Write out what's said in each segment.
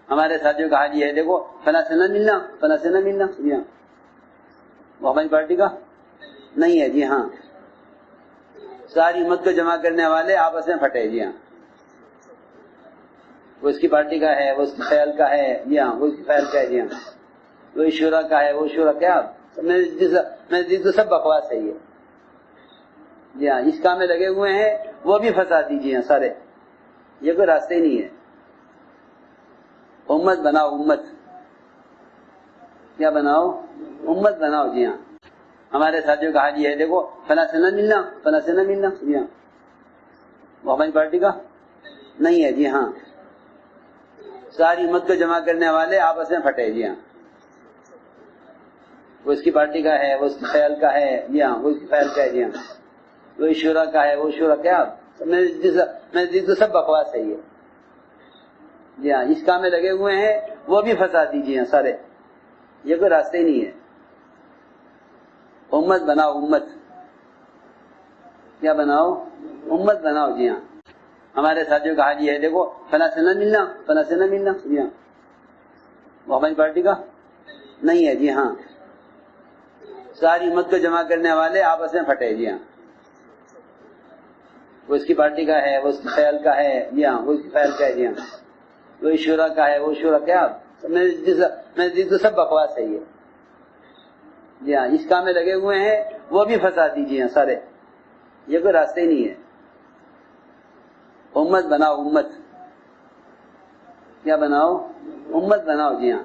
ہمارے ساتھیوں کا حال یہ ہے، دیکھو فلاں سے نہ ملنا، فلاں سے نہ ملنا، جی ہاں وہ ہماری پارٹی کا نہیں ہے، جی ہاں ساری امت کو جمع کرنے والے آپس میں پھٹے، جی ہاں وہ اس کی پارٹی کا ہے، وہ اس کی خیال کا ہے، جی ہاں وہ اس کی خیال کا ہے، جی ہاں وہ شورا کا ہے، وہ شورا کیا میں تو سب بکواس ہے یہ، جی ہاں اس کام میں لگے ہوئے ہیں، وہ بھی فسادی، جی ہاں سارے، یہ کوئی راستے ہی نہیں ہے۔ امت بناؤ، امت کیا بناؤ؟ امت بناؤ، جی ہاں ہمارے ساتھیوں کا حال یہ ہے، دیکھو فلاں سے نہ ملنا، فلاں سے نہ ملنا، جی ہاں وہ ہماری پارٹی کا نہیں ہے، جی ہاں ساری امت کو جمع کرنے والے آپس میں پھٹے، جی ہاں وہ اس کی پارٹی کا ہے، وہ اس کی خیال کا ہے، جی ہاں وہ اس کی خیال کا ہے، جی ہاں وہ شورا کا ہے، وہ شورا کیا میں تو سب بکواس ہے یہ، جی ہاں اس کام میں لگے ہوئے ہیں، وہ بھی فسادی، جی ہاں سارے، یہ کوئی راستے ہی نہیں ہے۔ امت بناؤ، امت کیا بناؤ؟ امت بناؤ، جی ہاں ہمارے ساتھیوں کا حال یہ ہے، دیکھو فلاں سے نہ ملنا، فلاں سے نہ ملنا، جی ہاں وہ ہماری پارٹی کا نہیں ہے، جی ہاں ساری امت کو جمع کرنے والے آپس میں پھٹے، جی ہاں وہ اس کی پارٹی کا ہے، وہ اس کی خیال کا ہے، جی ہاں وہ اس کی خیال کا ہے، جی ہاں وہ شورا کا ہے، وہ شورا کیا میں تو سب بکواس ہے یہ، جی ہاں اس کام میں لگے ہوئے ہیں، وہ بھی فسادی، جی ہاں سارے، یہ کوئی راستے ہی نہیں ہے۔ امت بناؤ، امت کیا بناؤ؟ امت بناؤ، جی ہاں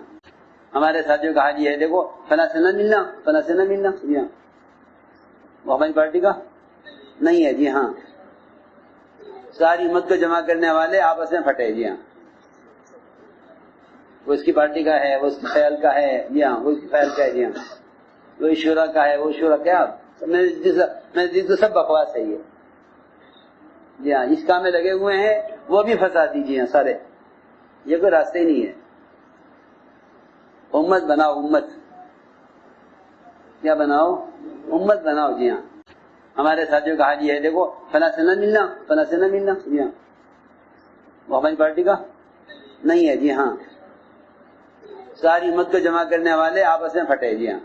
ہمارے ساتھیوں کا حال یہ ہے، دیکھو فلاں سے نہ ملنا، فلاں سے نہ ملنا، جی ہاں وہ ہماری پارٹی کا نہیں ہے، جی ہاں ساری امت کو جمع کرنے والے آپس میں پھٹے، جی ہاں وہ اس کی پارٹی کا ہے، وہ اس کی خیال کا ہے، جی ہاں وہ اس کی خیال کا ہے، جی ہاں وہ شورا کا ہے، وہ شورا کیا میں تو سب بکواس ہے یہ، جی ہاں اس کام میں لگے ہوئے ہیں، وہ بھی فسادی، جی ہاں سارے، یہ کوئی راستے ہی نہیں ہے۔ امت بناؤ، امت کیا بناؤ؟ امت بناؤ، جی ہاں ہمارے ساتھیوں کا حال یہ ہے، دیکھو فلاں سے نہ ملنا، فلاں سے نہ ملنا، جی ہاں وہ ہماری پارٹی کا نہیں ہے، جی ہاں ساری امت کو جمع کرنے والے آپس میں پھٹے، جی ہاں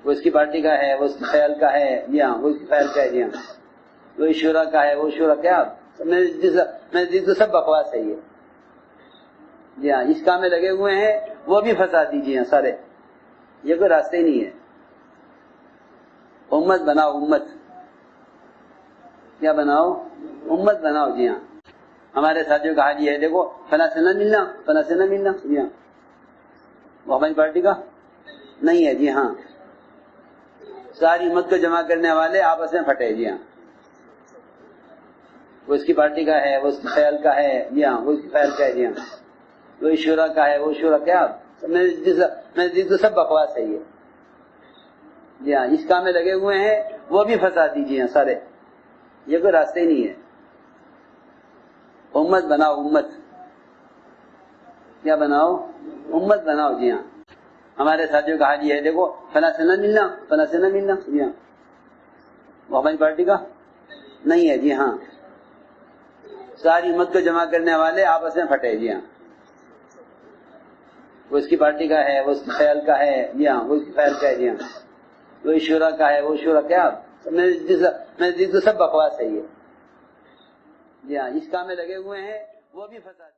وہ اس کی پارٹی کا ہے، وہ اس کی خیال کا ہے، جی ہاں وہ اس کی خیال کا ہے، جی ہاں وہ شورا کا ہے، وہ شورا کیا میں تو سب بکواس ہے یہ، جی ہاں اس کام میں لگے ہوئے ہیں، وہ بھی فسادی، جی ہاں سارے، یہ کوئی راستے ہی نہیں ہے۔ امت بناؤ، امت کیا بناؤ؟ امت بناؤ، جی ہاں ہمارے ساتھیوں کا حال یہ ہے، دیکھو فلاں سے نہ ملنا، فلاں سے نہ ملنا، جی ہاں وہ ہماری پارٹی کا نہیں ہے، جی ہاں ساری امت کو جمع کرنے والے آپس میں پھٹے، جی ہاں وہ اس کی پارٹی کا ہے، وہ اس کی خیال کا ہے، جی ہاں وہ اس کی خیال کا ہے، جی ہاں وہ شورا کا ہے، وہ شورا کیا میں تو سب بکواس ہے یہ، جی ہاں اس کام میں لگے ہوئے ہیں، وہ بھی فسادی، جی ہاں سارے، یہ کوئی راستے ہی نہیں ہے۔ امت بناؤ، امت کیا بناؤ؟ امت بناؤ، جی ہاں ہمارے ساتھیوں کا حال یہ ہے، دیکھو فلاں سے نہ ملنا، فلاں سے نہ ملنا، جی ہاں وہ ہماری پارٹی کا نہیں ہے، جی ہاں ساری امت کو جمع کرنے والے آپس میں پھٹے، جی ہاں وہ اس کی پارٹی کا ہے، وہ اس کی خیال کا ہے، جی ہاں وہ اس کی خیال کا ہے، جی ہاں وہ شورا کا ہے، وہ شورا کیا میں تو سب بکواس ہے یہ، جی ہاں اس کام میں لگے ہوئے ہیں، وہ بھی فسادی۔